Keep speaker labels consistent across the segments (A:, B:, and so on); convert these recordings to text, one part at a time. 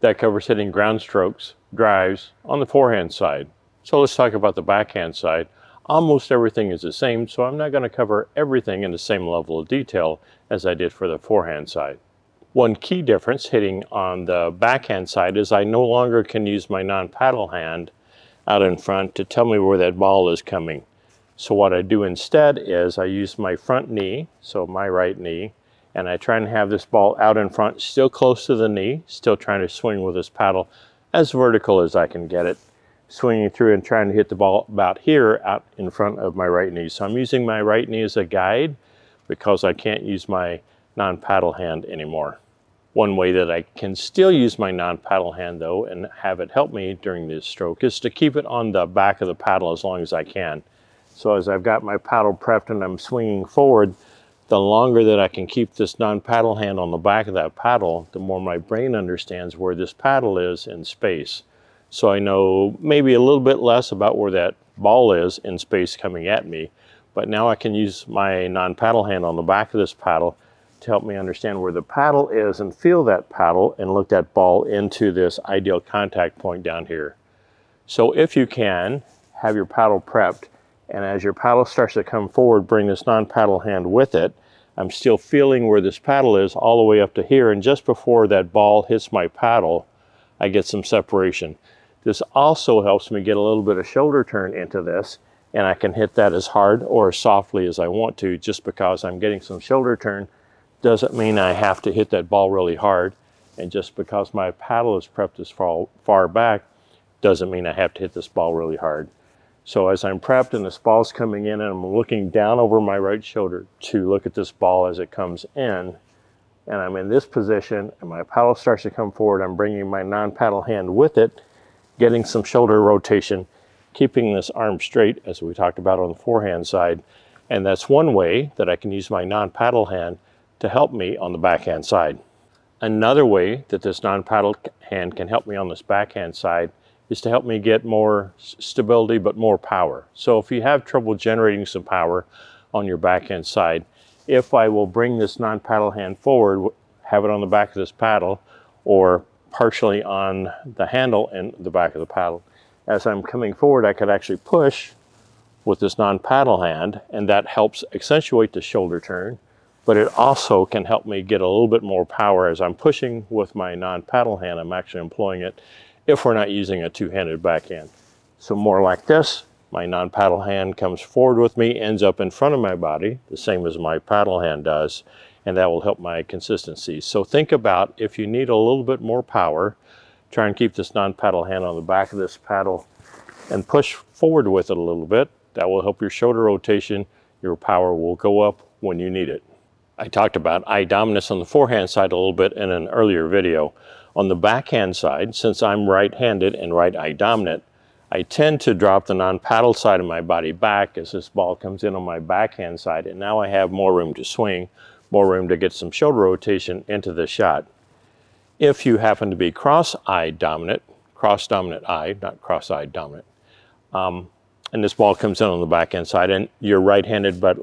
A: That covers hitting ground strokes, drives on the forehand side. So let's talk about the backhand side. Almost everything is the same, so I'm not going to cover everything in the same level of detail as I did for the forehand side. One key difference hitting on the backhand side is I no longer can use my non-paddle hand out in front to tell me where that ball is coming. So what I do instead is I use my front knee, so my right knee, and I try and have this ball out in front, still close to the knee, still trying to swing with this paddle as vertical as I can get it, swinging through and trying to hit the ball about here out in front of my right knee. So I'm using my right knee as a guide because I can't use my non-paddle hand anymore. One way that I can still use my non-paddle hand though and have it help me during this stroke is to keep it on the back of the paddle as long as I can. So as I've got my paddle prepped and I'm swinging forward, the longer that I can keep this non-paddle hand on the back of that paddle, the more my brain understands where this paddle is in space. So I know maybe a little bit less about where that ball is in space coming at me, but now I can use my non-paddle hand on the back of this paddle to help me understand where the paddle is and feel that paddle and look that ball into this ideal contact point down here. So if you can, have your paddle prepped, and as your paddle starts to come forward, bring this non-paddle hand with it. I'm still feeling where this paddle is all the way up to here, and just before that ball hits my paddle, I get some separation. This also helps me get a little bit of shoulder turn into this, and I can hit that as hard or as softly as I want to. Just because I'm getting some shoulder turn doesn't mean I have to hit that ball really hard, and just because my paddle is prepped as far back doesn't mean I have to hit this ball really hard. So as I'm prepped and this ball's coming in and I'm looking down over my right shoulder to look at this ball as it comes in, and I'm in this position and my paddle starts to come forward, I'm bringing my non-paddle hand with it, getting some shoulder rotation, keeping this arm straight as we talked about on the forehand side. And that's one way that I can use my non-paddle hand to help me on the backhand side. Another way that this non-paddle hand can help me on this backhand side is to help me get more stability but more power. So if you have trouble generating some power on your backhand side, if I will bring this non-paddle hand forward, have it on the back of this paddle or partially on the handle and the back of the paddle, as I'm coming forward I could actually push with this non-paddle hand, and that helps accentuate the shoulder turn, but it also can help me get a little bit more power as I'm pushing with my non-paddle hand. I'm actually employing it if we're not using a two-handed backhand. So more like this, my non-paddle hand comes forward with me, ends up in front of my body, the same as my paddle hand does, and that will help my consistency. So think about if you need a little bit more power, try and keep this non-paddle hand on the back of this paddle and push forward with it a little bit. That will help your shoulder rotation. Your power will go up when you need it. I talked about eye dominance on the forehand side a little bit in an earlier video. On the backhand side, since I'm right-handed and right eye dominant, I tend to drop the non-paddle side of my body back as this ball comes in on my backhand side, and now I have more room to swing, more room to get some shoulder rotation into the shot. If you happen to be cross-eye dominant, cross-dominant eye, not cross-eyed dominant, and this ball comes in on the backhand side and you're right-handed but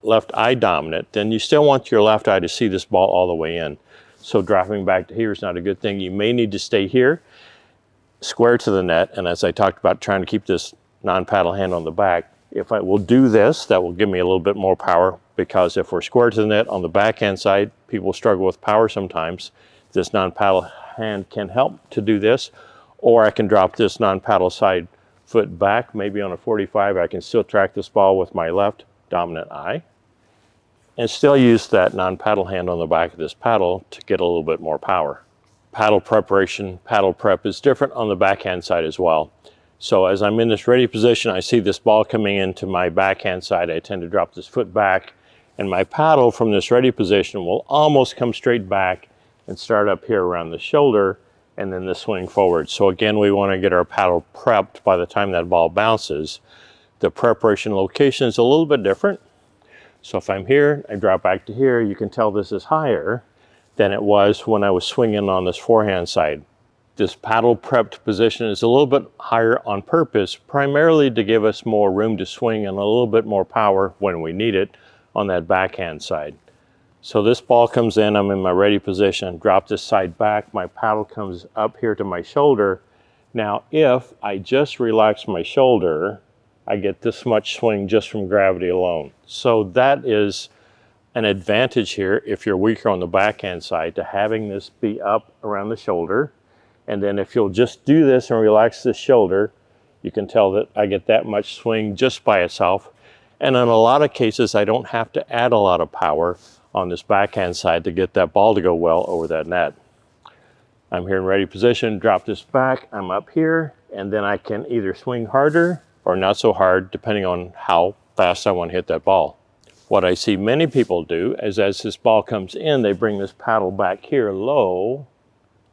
A: left eye dominant, then you still want your left eye to see this ball all the way in. So dropping back to here is not a good thing. You may need to stay here, square to the net, and as I talked about, trying to keep this non-paddle hand on the back. If I will do this, that will give me a little bit more power, because if we're square to the net on the backhand side, people struggle with power sometimes. This non-paddle hand can help to do this, or I can drop this non-paddle side foot back, maybe on a 45. I can still track this ball with my left dominant eye and still use that non-paddle hand on the back of this paddle to get a little bit more power. Paddle preparation, paddle prep is different on the backhand side as well. So as I'm in this ready position, I see this ball coming into my backhand side. I tend to drop this foot back, and my paddle from this ready position will almost come straight back and start up here around the shoulder, and then the swing forward. So again, we want to get our paddle prepped by the time that ball bounces. The preparation location is a little bit different. So if I'm here, I drop back to here, you can tell this is higher than it was when I was swinging on this forehand side. This paddle prepped position is a little bit higher on purpose, primarily to give us more room to swing and a little bit more power when we need it on that backhand side. So this ball comes in, I'm in my ready position, drop this side back, my paddle comes up here to my shoulder. Now, if I just relax my shoulder, I get this much swing just from gravity alone. So that is an advantage here if you're weaker on the backhand side, to having this be up around the shoulder. And then if you'll just do this and relax the shoulder, you can tell that I get that much swing just by itself. And in a lot of cases, I don't have to add a lot of power on this backhand side to get that ball to go well over that net. I'm here in ready position, drop this back, I'm up here, and then I can either swing harder or not so hard, depending on how fast I want to hit that ball. What I see many people do is, as this ball comes in, they bring this paddle back here low,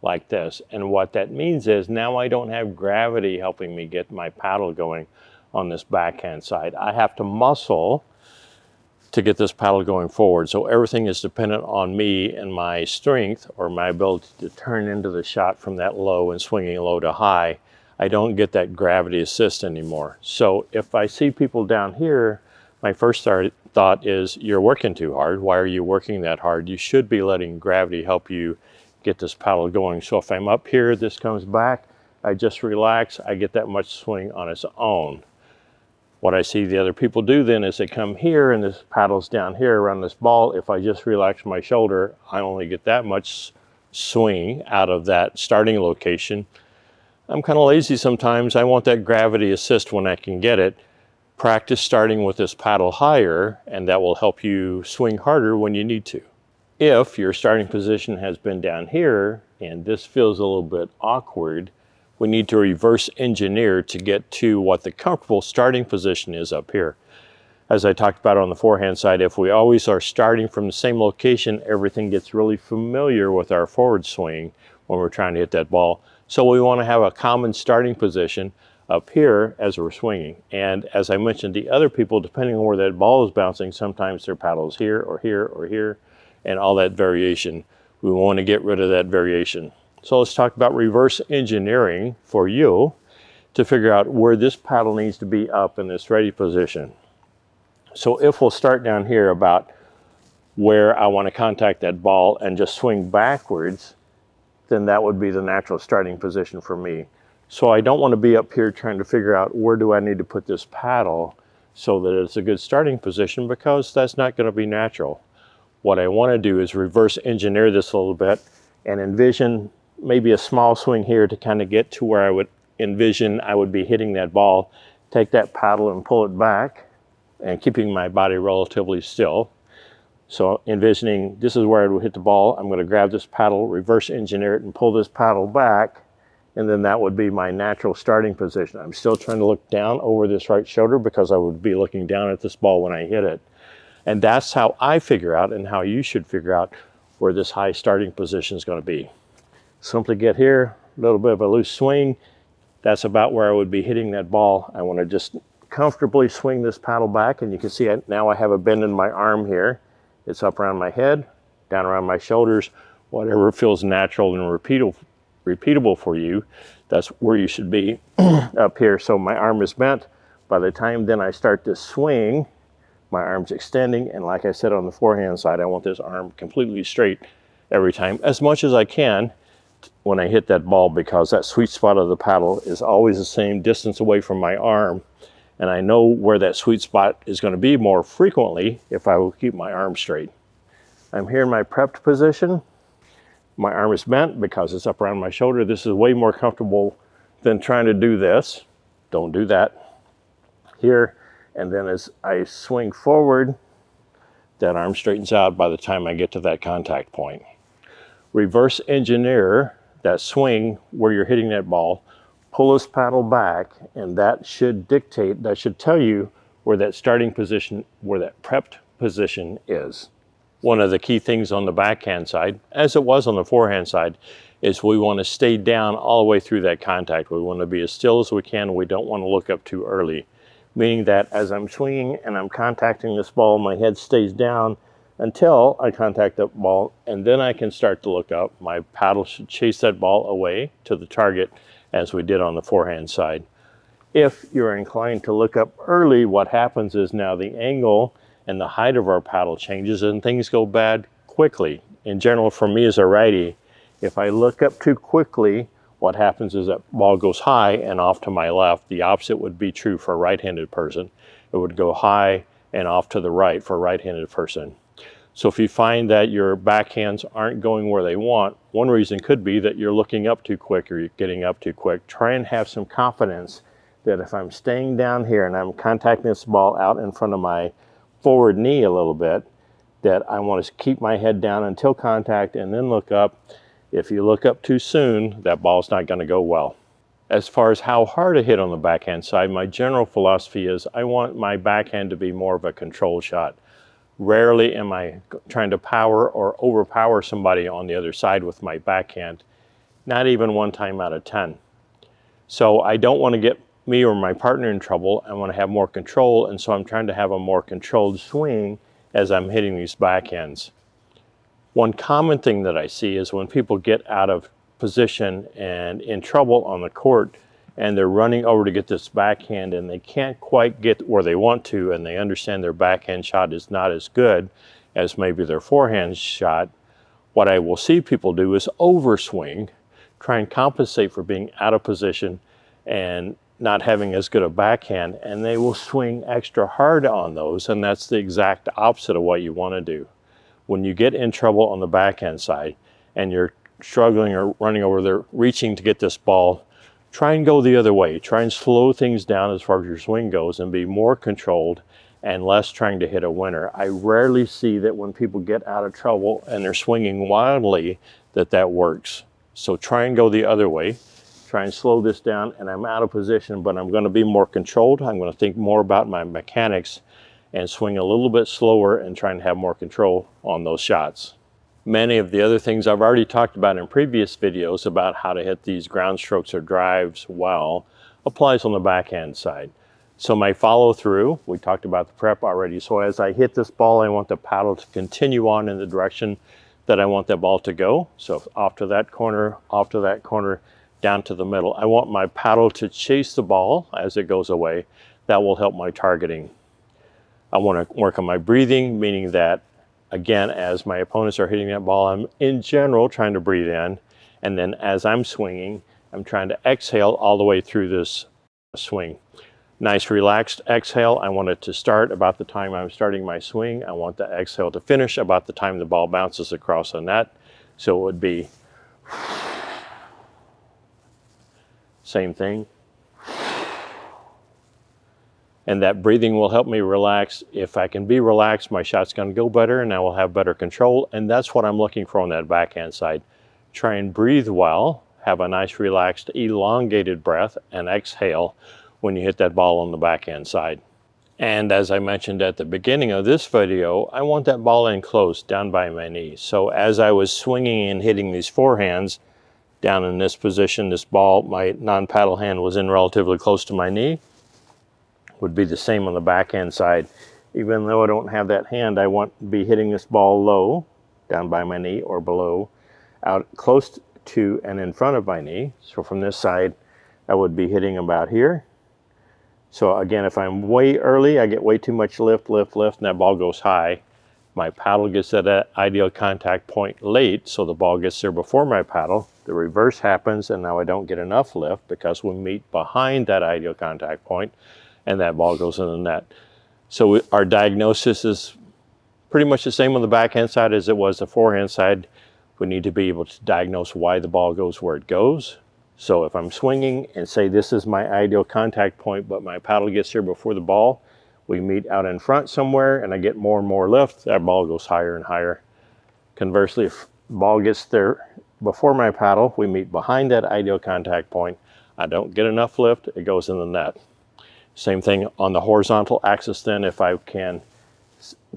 A: like this. And what that means is now I don't have gravity helping me get my paddle going on this backhand side. I have to muscle to get this paddle going forward. So everything is dependent on me and my strength, or my ability to turn into the shot from that low and swinging low to high. I don't get that gravity assist anymore. So if I see people down here, my first thought is, you're working too hard. Why are you working that hard? You should be letting gravity help you get this paddle going. So if I'm up here, this comes back, I just relax, I get that much swing on its own. What I see the other people do then is they come here and this paddle's down here around this ball. If I just relax my shoulder, I only get that much swing out of that starting location. I'm kind of lazy sometimes. I want that gravity assist when I can get it. Practice starting with this paddle higher, and that will help you swing harder when you need to. If your starting position has been down here and this feels a little bit awkward, we need to reverse engineer to get to what the comfortable starting position is up here. As I talked about on the forehand side, if we always are starting from the same location, everything gets really familiar with our forward swing when we're trying to hit that ball. So we want to have a common starting position up here as we're swinging. And as I mentioned, the other people, depending on where that ball is bouncing, sometimes their paddle is here or here or here, and all that variation. We want to get rid of that variation. So let's talk about reverse engineering for you to figure out where this paddle needs to be up in this ready position. So if we'll start down here about where I want to contact that ball and just swing backwards, then that would be the natural starting position for me. So I don't want to be up here trying to figure out where do I need to put this paddle so that it's a good starting position, because that's not going to be natural. What I want to do is reverse engineer this a little bit and envision maybe a small swing here to kind of get to where I would envision I would be hitting that ball. Take that paddle and pull it back, and keeping my body relatively still. So envisioning this is where I would hit the ball. I'm going to grab this paddle, reverse engineer it, and pull this paddle back. And then that would be my natural starting position. I'm still trying to look down over this right shoulder because I would be looking down at this ball when I hit it. And that's how I figure out, and how you should figure out, where this high starting position is going to be. Simply get here, a little bit of a loose swing. That's about where I would be hitting that ball. I want to just comfortably swing this paddle back, and you can see now I have a bend in my arm here. It's up around my head, down around my shoulders, whatever feels natural and repeatable for you, that's where you should be up here. So my arm is bent. By the time then I start to swing, my arm's extending, and like I said on the forehand side, I want this arm completely straight every time, as much as I can when I hit that ball, because that sweet spot of the paddle is always the same distance away from my arm, and I know where that sweet spot is going to be more frequently if I will keep my arm straight. I'm here in my prepped position. My arm is bent because it's up around my shoulder. This is way more comfortable than trying to do this. Don't do that. Here, and then as I swing forward, that arm straightens out by the time I get to that contact point. Reverse engineer that swing where you're hitting that ball, pull this paddle back, and that should dictate, that should tell you where that starting position, where that prepped position is. One of the key things on the backhand side, as it was on the forehand side, is we want to stay down all the way through that contact. We want to be as still as we can. We don't want to look up too early, meaning that as I'm swinging and I'm contacting this ball, my head stays down until I contact that ball, and then I can start to look up. My paddle should chase that ball away to the target, as we did on the forehand side. If you're inclined to look up early, what happens is now the angle and the height of our paddle changes and things go bad quickly. In general, for me as a righty, if I look up too quickly, what happens is that ball goes high and off to my left. The opposite would be true for a right-handed person. It would go high and off to the right for a right-handed person. So if you find that your backhands aren't going where they want, one reason could be that you're looking up too quick or you're getting up too quick. Try and have some confidence that if I'm staying down here and I'm contacting this ball out in front of my forward knee a little bit, that I want to keep my head down until contact and then look up. If you look up too soon, that ball's not going to go well. As far as how hard to hit on the backhand side, my general philosophy is I want my backhand to be more of a control shot. Rarely am I trying to power or overpower somebody on the other side with my backhand, not even 1 time out of 10. So I don't want to get me or my partner in trouble. I want to have more control, and so I'm trying to have a more controlled swing as I'm hitting these backhands. One common thing that I see is when people get out of position and in trouble on the court and they're running over to get this backhand and they can't quite get where they want to, and they understand their backhand shot is not as good as maybe their forehand shot, what I will see people do is overswing, try and compensate for being out of position and not having as good a backhand, and they will swing extra hard on those, and that's the exact opposite of what you want to do. When you get in trouble on the backhand side and you're struggling or running over there, reaching to get this ball, try and go the other way. Try and slow things down as far as your swing goes and be more controlled and less trying to hit a winner. I rarely see that when people get out of trouble and they're swinging wildly that works. So try and go the other way. Try and slow this down, and I'm out of position, but I'm going to be more controlled. I'm going to think more about my mechanics and swing a little bit slower and try and have more control on those shots. Many of the other things I've already talked about in previous videos about how to hit these ground strokes or drives well applies on the backhand side. So my follow through, we talked about the prep already. So as I hit this ball, I want the paddle to continue on in the direction that I want that ball to go. So off to that corner, down to the middle. I want my paddle to chase the ball as it goes away. That will help my targeting. I want to work on my breathing, meaning that, again, as my opponents are hitting that ball, I'm in general trying to breathe in, and then as I'm swinging, I'm trying to exhale all the way through this swing. Nice relaxed exhale. I want it to start about the time I'm starting my swing. I want the exhale to finish about the time the ball bounces across the net. So it would be same thing. And that breathing will help me relax. If I can be relaxed, my shot's going to go better and I will have better control. And that's what I'm looking for on that backhand side. Try and breathe well, have a nice relaxed, elongated breath, and exhale when you hit that ball on the backhand side. And as I mentioned at the beginning of this video, I want that ball in close, down by my knee. So as I was swinging and hitting these forehands, down in this position, this ball, my non-paddle hand was in relatively close to my knee. Would be the same on the backhand side. Even though I don't have that hand, I want to be hitting this ball low, down by my knee or below, out close to and in front of my knee. So from this side, I would be hitting about here. So again, if I'm way early, I get way too much lift, and that ball goes high. My paddle gets at that ideal contact point late, so the ball gets there before my paddle. The reverse happens, and now I don't get enough lift because we meet behind that ideal contact point, and that ball goes in the net. So our diagnosis is pretty much the same on the backhand side as it was the forehand side. We need to be able to diagnose why the ball goes where it goes. So if I'm swinging and say this is my ideal contact point, but my paddle gets here before the ball, we meet out in front somewhere and I get more and more lift, that ball goes higher and higher. Conversely, if the ball gets there before my paddle, we meet behind that ideal contact point. I don't get enough lift, it goes in the net. Same thing on the horizontal axis then. If I can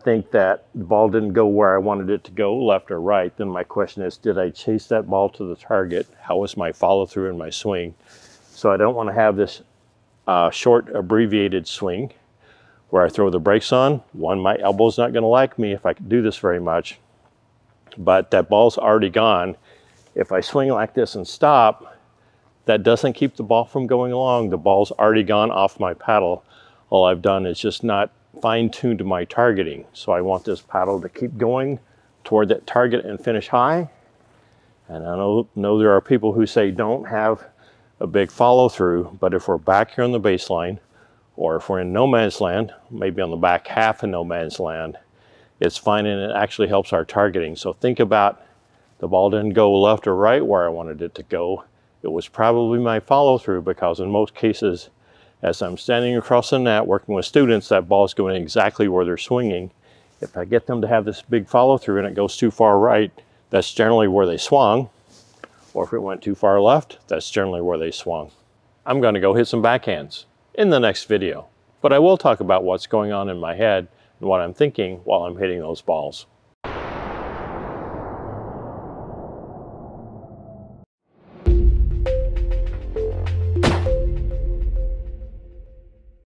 A: think that the ball didn't go where I wanted it to go, left or right, then my question is, did I chase that ball to the target? How was my follow through in my swing? So I don't want to have this short abbreviated swing where I throw the brakes on. One, my elbow's not going to like me if I do this very much, but that ball's already gone. If I swing like this and stop, that doesn't keep the ball from going along. The ball's already gone off my paddle. All I've done is just not fine-tuned my targeting. So I want this paddle to keep going toward that target and finish high. And I know there are people who say don't have a big follow through, but if we're back here on the baseline, or if we're in no man's land, maybe on the back half of no man's land, it's fine, and it actually helps our targeting. So think about, the ball didn't go left or right where I wanted it to go. It was probably my follow through, because in most cases, as I'm standing across the net working with students, that ball is going exactly where they're swinging. If I get them to have this big follow through and it goes too far right, that's generally where they swung. Or if it went too far left, that's generally where they swung. I'm going to go hit some backhands in the next video, but I will talk about what's going on in my head and what I'm thinking while I'm hitting those balls.